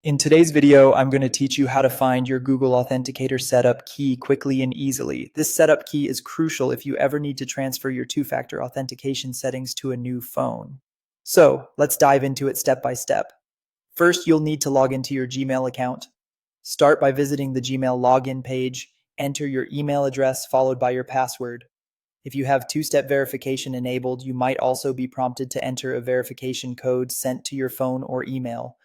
In today's video, I'm going to teach you how to find your Google Authenticator setup key quickly and easily. This setup key is crucial if you ever need to transfer your two-factor authentication settings to a new phone. So, let's dive into it step by step. First, you'll need to log into your Gmail account. Start by visiting the Gmail login page. Enter your email address followed by your password. If you have two-step verification enabled, you might also be prompted to enter a verification code sent to your phone or email.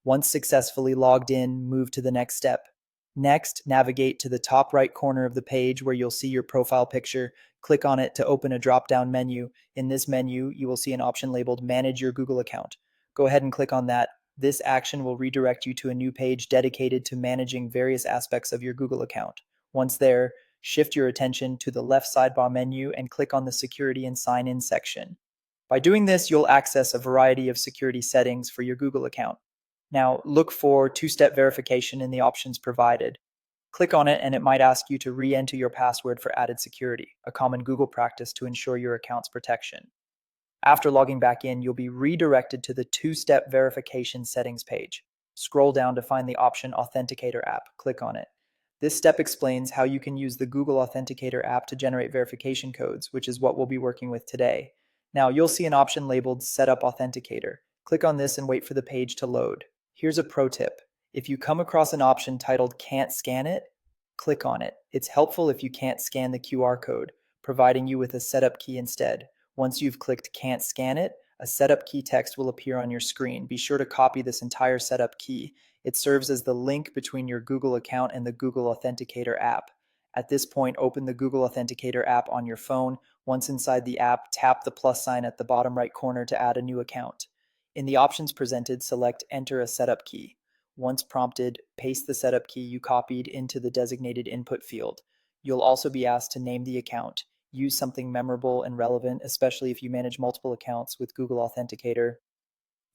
Once successfully logged in, move to the next step. Next, navigate to the top right corner of the page where you'll see your profile picture. Click on it to open a drop-down menu. In this menu, you will see an option labeled Manage Your Google Account. Go ahead and click on that. This action will redirect you to a new page dedicated to managing various aspects of your Google account. Once there, shift your attention to the left sidebar menu and click on the Security and Sign In section. By doing this, you'll access a variety of security settings for your Google account. Now, look for two-step verification in the options provided. Click on it and it might ask you to re-enter your password for added security, a common Google practice to ensure your account's protection. After logging back in, you'll be redirected to the two-step verification settings page. Scroll down to find the option Authenticator app. Click on it. This step explains how you can use the Google Authenticator app to generate verification codes, which is what we'll be working with today. Now, you'll see an option labeled Setup Authenticator. Click on this and wait for the page to load. Here's a pro tip. If you come across an option titled Can't Scan It, click on it. It's helpful if you can't scan the QR code, providing you with a setup key instead. Once you've clicked Can't Scan It, a setup key text will appear on your screen. Be sure to copy this entire setup key. It serves as the link between your Google account and the Google Authenticator app. At this point, open the Google Authenticator app on your phone. Once inside the app, tap the plus sign at the bottom right corner to add a new account. In the options presented, select Enter a setup key. Once prompted, paste the setup key you copied into the designated input field. You'll also be asked to name the account. Use something memorable and relevant, especially if you manage multiple accounts with Google Authenticator.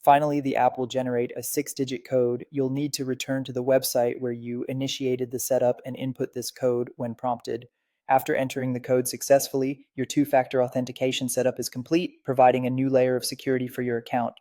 Finally, the app will generate a 6-digit code. You'll need to return to the website where you initiated the setup and input this code when prompted. After entering the code successfully, your two-factor authentication setup is complete, providing a new layer of security for your account.